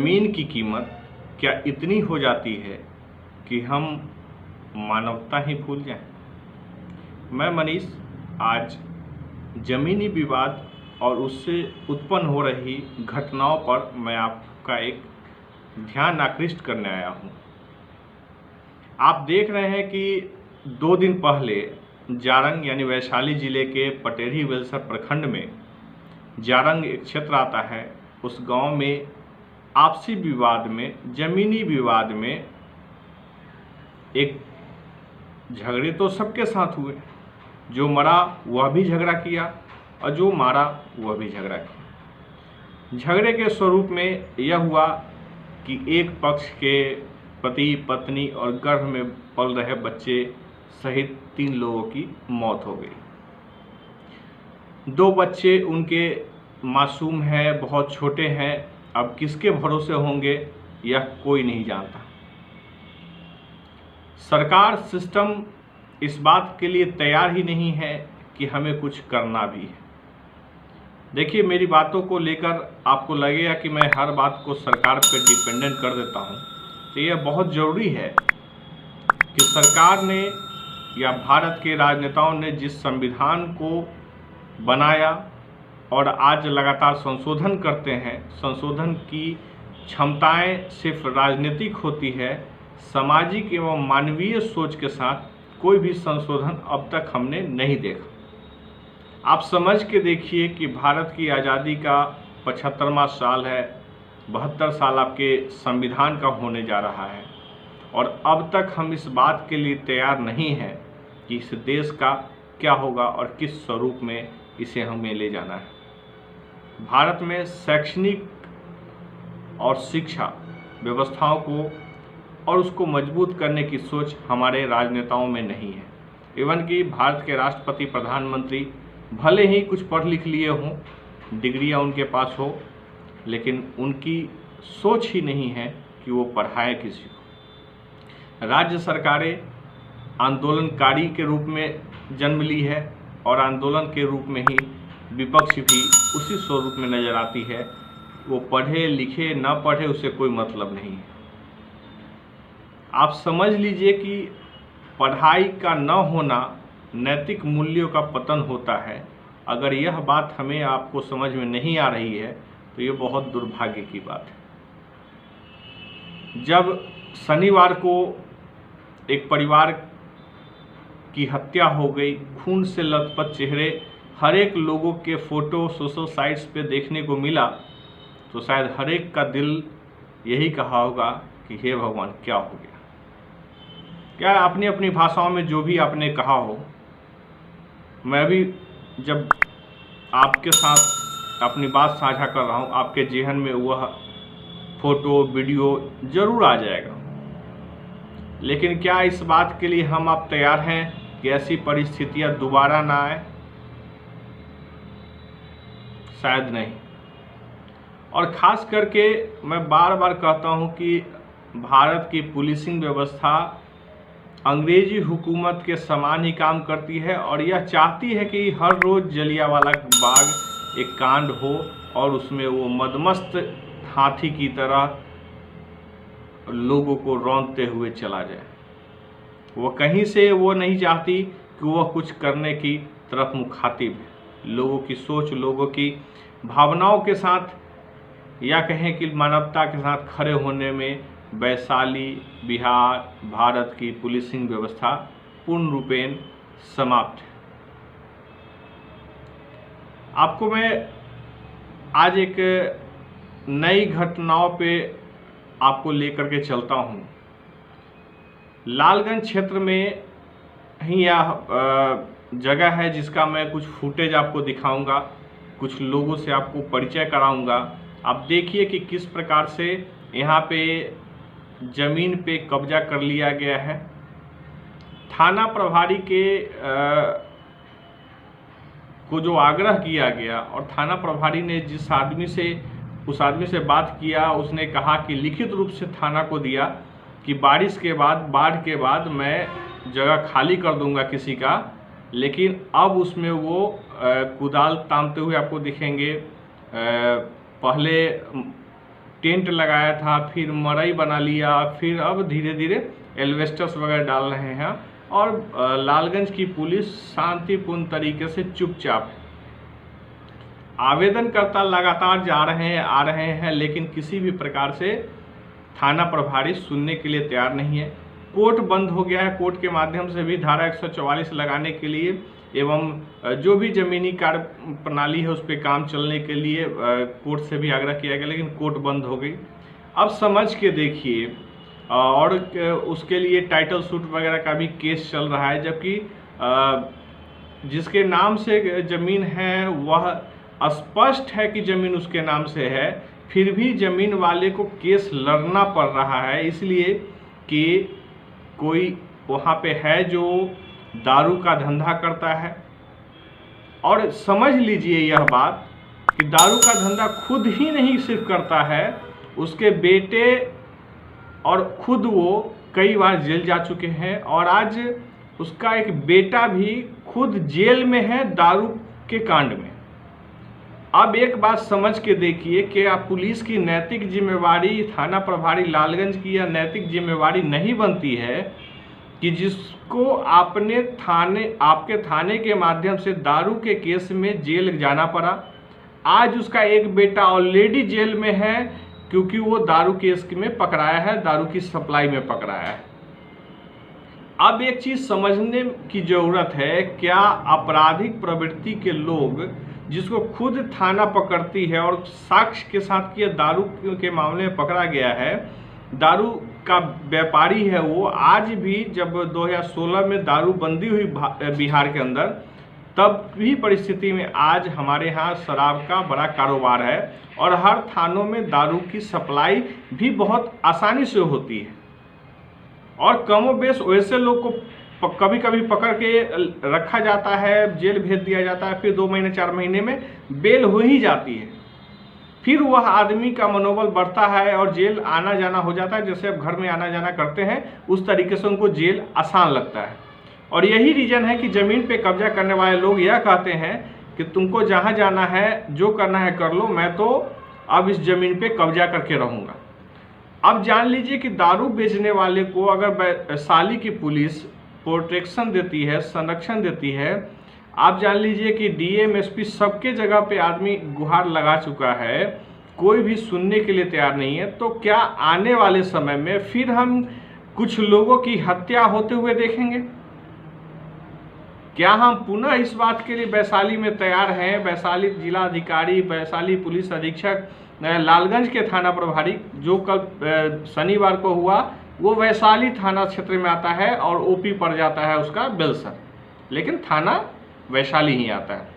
ज़मीन की कीमत क्या इतनी हो जाती है कि हम मानवता ही भूल जाएं? मैं मनीष आज ज़मीनी विवाद और उससे उत्पन्न हो रही घटनाओं पर मैं आपका एक ध्यान आकृष्ट करने आया हूं। आप देख रहे हैं कि 2 दिन पहले जारंग यानी वैशाली जिले के पटेढ़ी बेलसर प्रखंड में जारंग एक क्षेत्र आता है। उस गांव में आपसी विवाद में, ज़मीनी विवाद में एक झगड़े तो सबके साथ हुए। जो मरा वह भी झगड़ा किया और जो मारा वह भी झगड़ा किया। झगड़े के स्वरूप में यह हुआ कि एक पक्ष के पति पत्नी और गर्भ में पल रहे बच्चे सहित 3 लोगों की मौत हो गई। 2 बच्चे उनके मासूम हैं, बहुत छोटे हैं। अब किसके भरोसे होंगे यह कोई नहीं जानता। सरकार सिस्टम इस बात के लिए तैयार ही नहीं है कि हमें कुछ करना भी है। देखिए, मेरी बातों को लेकर आपको लगेगा कि मैं हर बात को सरकार पर डिपेंडेंट कर देता हूं, तो यह बहुत ज़रूरी है कि सरकार ने या भारत के राजनेताओं ने जिस संविधान को बनाया और आज लगातार संशोधन करते हैं, संशोधन की क्षमताएं सिर्फ राजनीतिक होती है। सामाजिक एवं मानवीय सोच के साथ कोई भी संशोधन अब तक हमने नहीं देखा। आप समझ के देखिए कि भारत की आज़ादी का 75वां साल है, 72 साल आपके संविधान का होने जा रहा है और अब तक हम इस बात के लिए तैयार नहीं हैं कि इस देश का क्या होगा और किस स्वरूप में इसे हमें ले जाना है। भारत में शैक्षणिक और शिक्षा व्यवस्थाओं को और उसको मजबूत करने की सोच हमारे राजनेताओं में नहीं है। इवन कि भारत के राष्ट्रपति प्रधानमंत्री भले ही कुछ पढ़ लिख लिए हों, डिग्रियां उनके पास हो, लेकिन उनकी सोच ही नहीं है कि वो पढ़ाएं किसी को। राज्य सरकारें आंदोलनकारी के रूप में जन्म ली है और आंदोलन के रूप में ही विपक्ष भी उसी स्वरूप में नज़र आती है। वो पढ़े लिखे न पढ़े उससे कोई मतलब नहीं है। आप समझ लीजिए कि पढ़ाई का न होना नैतिक मूल्यों का पतन होता है। अगर यह बात हमें आपको समझ में नहीं आ रही है तो ये बहुत दुर्भाग्य की बात है। जब शनिवार को एक परिवार की हत्या हो गई, खून से लथपथ चेहरे हर एक लोगों के फोटो सोशल साइट्स पे देखने को मिला, तो शायद हर एक का दिल यही कहा होगा कि हे भगवान क्या हो गया। क्या अपनी अपनी भाषाओं में जो भी आपने कहा हो, मैं भी जब आपके साथ अपनी बात साझा कर रहा हूँ, आपके जेहन में वह फोटो वीडियो जरूर आ जाएगा। लेकिन क्या इस बात के लिए हम आप तैयार हैं कि ऐसी परिस्थितियां दोबारा ना आए? शायद नहीं। और ख़ास करके मैं बार बार कहता हूं कि भारत की पुलिसिंग व्यवस्था अंग्रेजी हुकूमत के समान ही काम करती है और यह चाहती है कि हर रोज़ जलियांवाला बाग एक कांड हो और उसमें वो मदमस्त हाथी की तरह लोगों को रौंदते हुए चला जाए। वो कहीं से वो नहीं चाहती कि वह कुछ करने की तरफ मुखातिब है। लोगों की सोच, लोगों की भावनाओं के साथ या कहें कि मानवता के साथ खड़े होने में वैशाली बिहार भारत की पुलिसिंग व्यवस्था पूर्ण रूपेण समाप्त है। आपको मैं आज एक नई घटनाओं पे आपको लेकर के चलता हूं। लालगंज क्षेत्र में ही यह जगह है जिसका मैं कुछ फुटेज आपको दिखाऊंगा, कुछ लोगों से आपको परिचय कराऊंगा। आप देखिए कि किस प्रकार से यहाँ पे ज़मीन पे कब्जा कर लिया गया है। थाना प्रभारी के को जो आग्रह किया गया और थाना प्रभारी ने जिस आदमी से उस आदमी से बात किया, उसने कहा कि लिखित रूप से थाना को दिया कि बारिश के बाद, बाढ़ के बाद मैं जगह खाली कर दूंगा किसी का। लेकिन अब उसमें वो कुदाल तामते हुए आपको दिखेंगे। पहले टेंट लगाया था, फिर मड़ई बना लिया, फिर अब धीरे धीरे एल्वेस्टर्स वगैरह डाल रहे हैं। और लालगंज की पुलिस शांतिपूर्ण तरीके से चुपचाप है। आवेदनकर्ता लगातार जा रहे हैं, आ रहे हैं, लेकिन किसी भी प्रकार से थाना प्रभारी सुनने के लिए तैयार नहीं है। कोर्ट बंद हो गया है। कोर्ट के माध्यम से भी धारा 144 लगाने के लिए एवं जो भी जमीनी कार्य प्रणाली है उस पर काम चलने के लिए कोर्ट से भी आग्रह किया गया, लेकिन कोर्ट बंद हो गई। अब समझ के देखिए, और उसके लिए टाइटल सूट वगैरह का भी केस चल रहा है, जबकि जिसके नाम से ज़मीन है वह स्पष्ट है कि ज़मीन उसके नाम से है, फिर भी ज़मीन वाले को केस लड़ना पड़ रहा है, इसलिए कि कोई वहाँ पे है जो दारू का धंधा करता है। और समझ लीजिए यह बात कि दारू का धंधा खुद ही नहीं सिर्फ करता है, उसके बेटे और खुद वो कई बार जेल जा चुके हैं, और आज उसका एक बेटा भी खुद जेल में है दारू के कांड में। अब एक बात समझ के देखिए कि आप पुलिस की नैतिक जिम्मेवारी, थाना प्रभारी लालगंज की यह नैतिक जिम्मेवारी नहीं बनती है कि जिसको आपके थाने के माध्यम से दारू के केस में जेल जाना पड़ा, आज उसका एक बेटा ऑलरेडी जेल में है क्योंकि वो दारू केस में पकड़ाया है, दारू की सप्लाई में पकड़ाया है। अब एक चीज़ समझने की ज़रूरत है, क्या आपराधिक प्रवृत्ति के लोग जिसको खुद थाना पकड़ती है और साक्ष्य के साथ कि दारू के मामले में पकड़ा गया है, दारू का व्यापारी है वो, आज भी जब 2016 में दारू बंदी हुई बिहार के अंदर, तब भी परिस्थिति में आज हमारे यहाँ शराब का बड़ा कारोबार है और हर थानों में दारू की सप्लाई भी बहुत आसानी से होती है। और कमोबेश वैसे लोग को कभी कभी पकड़ के रखा जाता है, जेल भेज दिया जाता है, फिर 2 महीने 4 महीने में बेल हो ही जाती है। फिर वह आदमी का मनोबल बढ़ता है और जेल आना जाना हो जाता है। जैसे अब घर में आना जाना करते हैं उस तरीके से उनको जेल आसान लगता है। और यही रीज़न है कि ज़मीन पे कब्जा करने वाले लोग यह कहते हैं कि तुमको जहाँ जाना है, जो करना है कर लो, मैं तो अब इस ज़मीन पे कब्जा करके रहूँगा। अब जान लीजिए कि दारू बेचने वाले को अगर वैशाली की पुलिस प्रोटेक्शन देती है, संरक्षण देती है, आप जान लीजिए कि डीएम एसपी सबके जगह पे आदमी गुहार लगा चुका है, कोई भी सुनने के लिए तैयार नहीं है। तो क्या आने वाले समय में फिर हम कुछ लोगों की हत्या होते हुए देखेंगे? क्या हम पुनः इस बात के लिए वैशाली में तैयार हैं? वैशाली जिला अधिकारी, वैशाली पुलिस अधीक्षक, लालगंज के थाना प्रभारी, जो कल शनिवार को हुआ, वो वैशाली थाना क्षेत्र में आता है और ओपी पड़ जाता है उसका बेलसर, लेकिन थाना वैशाली ही आता है।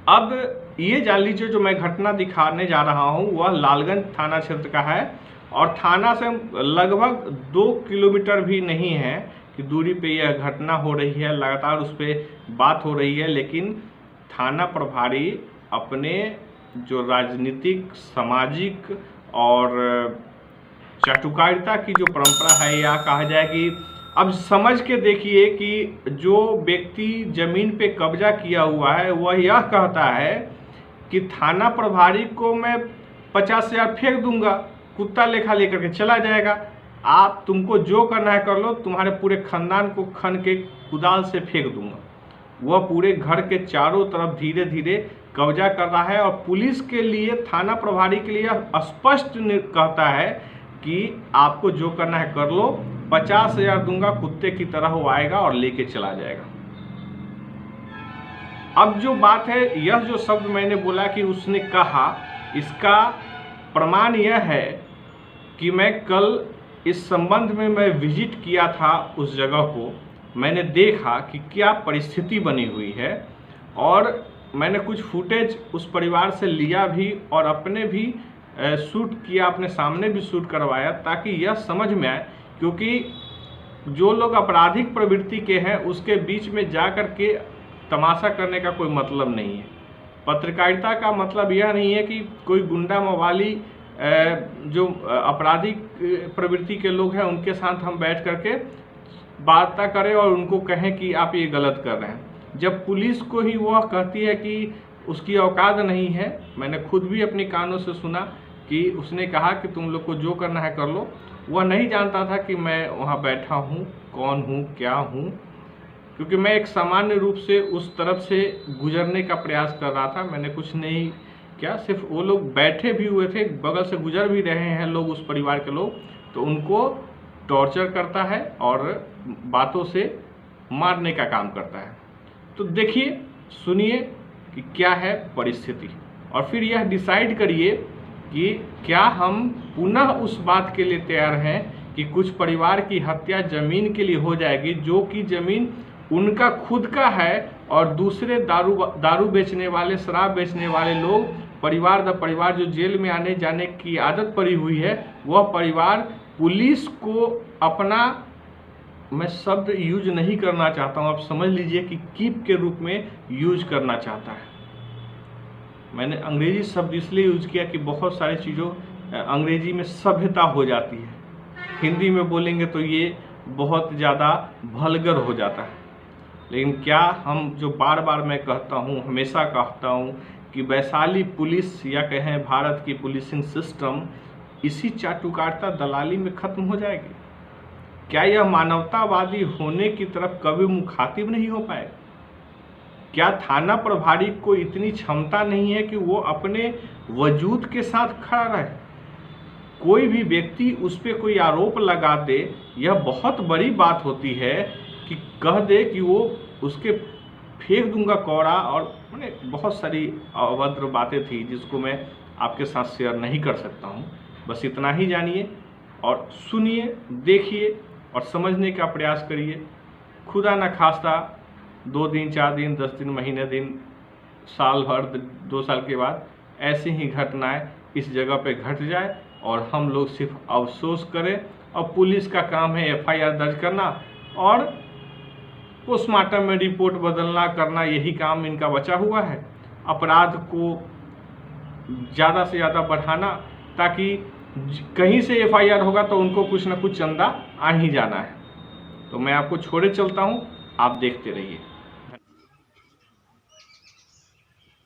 अब ये जान लीजिए जो मैं घटना दिखाने जा रहा हूँ वह लालगंज थाना क्षेत्र का है और थाना से लगभग 2 किलोमीटर भी नहीं है कि दूरी पे यह घटना हो रही है। लगातार उस पर बात हो रही है, लेकिन थाना प्रभारी अपने जो राजनीतिक, सामाजिक और चाटुकारिता की जो परंपरा है, या कहा जाए कि अब समझ के देखिए कि जो व्यक्ति ज़मीन पे कब्जा किया हुआ है वह यह कहता है कि थाना प्रभारी को मैं 50,000 फेंक दूंगा, कुत्ता लेखा लेकर के चला जाएगा, आप तुमको जो करना है कर लो, तुम्हारे पूरे खानदान को खन के कुदाल से फेंक दूंगा। वह पूरे घर के चारों तरफ धीरे धीरे कब्जा कर रहा है और पुलिस के लिए, थाना प्रभारी के लिए स्पष्ट कहता है कि आपको जो करना है कर लो, 50,000 दूंगा, कुत्ते की तरह वो आएगा और लेके चला जाएगा। अब जो बात है, यह जो शब्द मैंने बोला कि उसने कहा, इसका प्रमाण यह है कि मैं कल इस संबंध में मैं विजिट किया था उस जगह को, मैंने देखा कि क्या परिस्थिति बनी हुई है और मैंने कुछ फुटेज उस परिवार से लिया भी और अपने भी शूट किया, अपने सामने भी शूट करवाया, ताकि यह समझ में आए। क्योंकि जो लोग आपराधिक प्रवृत्ति के हैं उसके बीच में जा कर के तमाशा करने का कोई मतलब नहीं है। पत्रकारिता का मतलब यह नहीं है कि कोई गुंडा मवाली जो आपराधिक प्रवृत्ति के लोग हैं उनके साथ हम बैठ करके वार्ता करें और उनको कहें कि आप ये गलत कर रहे हैं, जब पुलिस को ही वह कहती है कि उसकी औकात नहीं है। मैंने खुद भी अपने कानों से सुना कि उसने कहा कि तुम लोग को जो करना है कर लो। वह नहीं जानता था कि मैं वहाँ बैठा हूँ, कौन हूँ, क्या हूँ, क्योंकि मैं एक सामान्य रूप से उस तरफ से गुजरने का प्रयास कर रहा था। मैंने कुछ नहीं किया, सिर्फ वो लोग बैठे भी हुए थे, बगल से गुजर भी रहे हैं लोग, उस परिवार के लोग, तो उनको टॉर्चर करता है और बातों से मारने का काम करता है। तो देखिए, सुनिए कि क्या है परिस्थिति, और फिर यह डिसाइड करिए कि क्या हम पुनः उस बात के लिए तैयार हैं कि कुछ परिवार की हत्या जमीन के लिए हो जाएगी, जो कि जमीन उनका खुद का है, और दूसरे दारू बेचने वाले, शराब बेचने वाले लोग, परिवार दर परिवार जो जेल में आने जाने की आदत पड़ी हुई है, वह परिवार पुलिस को अपना, मैं शब्द यूज नहीं करना चाहता हूँ, आप समझ लीजिए कि कीप के रूप में यूज करना चाहता है। मैंने अंग्रेजी शब्द इसलिए यूज किया कि बहुत सारी चीज़ों अंग्रेजी में सभ्यता हो जाती है, हिंदी में बोलेंगे तो ये बहुत ज़्यादा वल्गर हो जाता है। लेकिन क्या हम जो बार बार मैं कहता हूँ, हमेशा कहता हूँ कि वैशाली पुलिस या कहें भारत की पुलिसिंग सिस्टम इसी चाटुकारिता दलाली में ख़त्म हो जाएगी? क्या यह मानवतावादी होने की तरफ कभी मुखातिब नहीं हो पाए? क्या थाना प्रभारी को इतनी क्षमता नहीं है कि वो अपने वजूद के साथ खड़ा रहे? कोई भी व्यक्ति उस पर कोई आरोप लगा दे, यह बहुत बड़ी बात होती है कि कह दे कि वो उसके फेंक दूंगा कौड़ा, और मैंने बहुत सारी अभद्र बातें थी जिसको मैं आपके साथ शेयर नहीं कर सकता हूँ। बस इतना ही जानिए और सुनिए, देखिए और समझने का प्रयास करिए। खुदा न खास्ता 2 दिन, 4 दिन, 10 दिन, महीने दिन, साल भर, 2 साल के बाद ऐसी ही घटनाएं इस जगह पे घट जाए और हम लोग सिर्फ अफसोस करें। और पुलिस का काम है FIR दर्ज करना और पोस्टमार्टम में रिपोर्ट बदलना करना, यही काम इनका बचा हुआ है। अपराध को ज़्यादा से ज़्यादा बढ़ाना, ताकि कहीं से FIR होगा तो उनको कुछ ना कुछ चंदा आ ही जाना है। तो मैं आपको छोड़े चलता हूँ, आप देखते रहिए।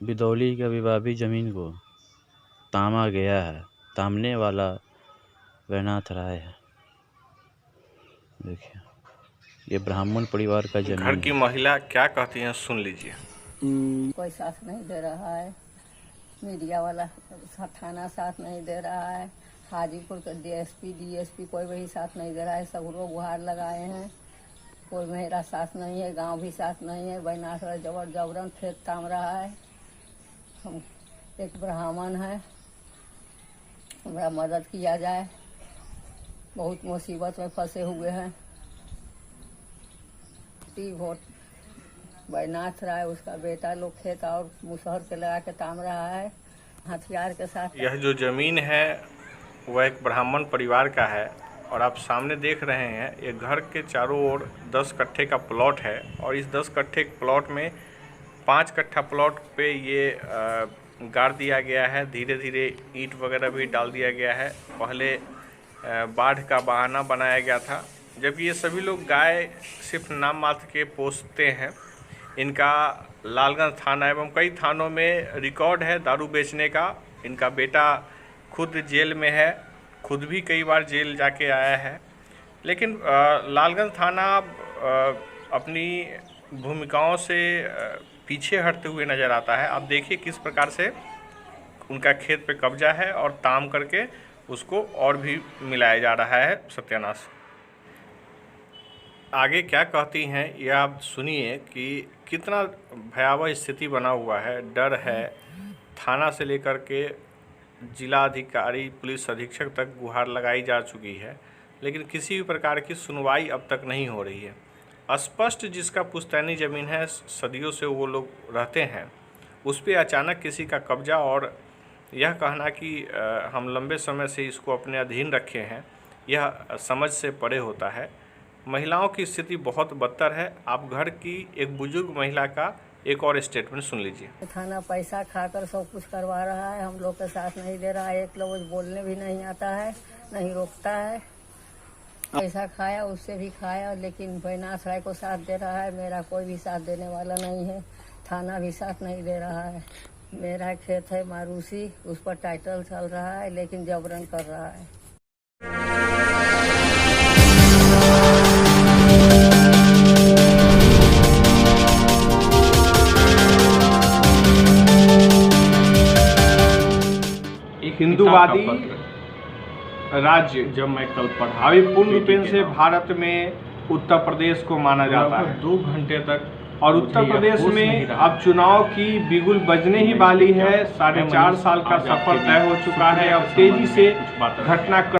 बिदौली की विवादी जमीन को तामा गया है, तामने वाला वैनाथ राय है। देखिए, ये ब्राह्मण परिवार का जमीन घर की महिला क्या कहती हैं, सुन लीजिए। कोई साथ नहीं दे रहा है, मीडिया वाला थाना साथ नहीं दे रहा है, हाजीपुर का DSP कोई भी साथ नहीं दे रहा है। सब लोग गुहार लगाए हैं, कोई मेरा साथ नहीं है, गांव भी साथ नहीं है। बैनाथ जबरन खेत ताम रहा है। हम एक ब्राह्मण है, हमारा मदद किया जाए, बहुत मुसीबत में फंसे हुए हैं। वोट बैनाथ राय, उसका बेटा लोग खेत और मुसहर के लगा के ताम रहा है हथियार के साथ। यह जो ज़मीन है वह एक ब्राह्मण परिवार का है, और आप सामने देख रहे हैं ये घर के चारों ओर 10 कट्ठे का प्लॉट है, और इस 10 कट्ठे प्लॉट में 5 कट्ठा प्लॉट पे ये गाड़ दिया गया है। धीरे धीरे ईंट वगैरह भी डाल दिया गया है। पहले बाढ़ का बहाना बनाया गया था, जबकि ये सभी लोग गाय सिर्फ नाम मात्र के पोसते हैं। इनका लालगंज थाना एवं कई थानों में रिकॉर्ड है दारू बेचने का। इनका बेटा खुद जेल में है, खुद भी कई बार जेल जाके आया है। लेकिन लालगंज थाना अपनी भूमिकाओं से पीछे हटते हुए नज़र आता है। आप देखिए किस प्रकार से उनका खेत पे कब्जा है और ताम करके उसको और भी मिलाया जा रहा है सत्यानाश। आगे क्या कहती हैं ये आप सुनिए कि कितना भयावह स्थिति बना हुआ है। डर है, थाना से लेकर के जिला अधिकारी, पुलिस अधीक्षक तक गुहार लगाई जा चुकी है, लेकिन किसी भी प्रकार की सुनवाई अब तक नहीं हो रही है। स्पष्ट जिसका पुश्तैनी ज़मीन है, सदियों से वो लोग रहते हैं, उस पर अचानक किसी का कब्जा और यह कहना कि हम लंबे समय से इसको अपने अधीन रखे हैं, यह समझ से परे होता है। महिलाओं की स्थिति बहुत बदतर है। आप घर की एक बुजुर्ग महिला का एक और स्टेटमेंट सुन लीजिए। थाना पैसा खाकर सब कुछ करवा रहा है, हम लोग के साथ नहीं दे रहा है। एक लोग बोलने भी नहीं आता है, नहीं रोकता है। पैसा खाया, उससे भी खाया, लेकिन बैनाथ राय को साथ दे रहा है। मेरा कोई भी साथ देने वाला नहीं है, थाना भी साथ नहीं दे रहा है। मेरा खेत है मारूसी, उस पर टाइटल चल रहा है लेकिन जबरन कर रहा है। एक हिंदूवादी राज्य जब मैं कल पढ़ा, अभी पूर्ण रूपेण से भारत में उत्तर प्रदेश को माना जाता है। 2 घंटे तक और उत्तर प्रदेश में अब चुनाव की बिगुल बजने ही वाली है। 4.5 साल का सफर तय हो चुका है। अब तेजी से घटना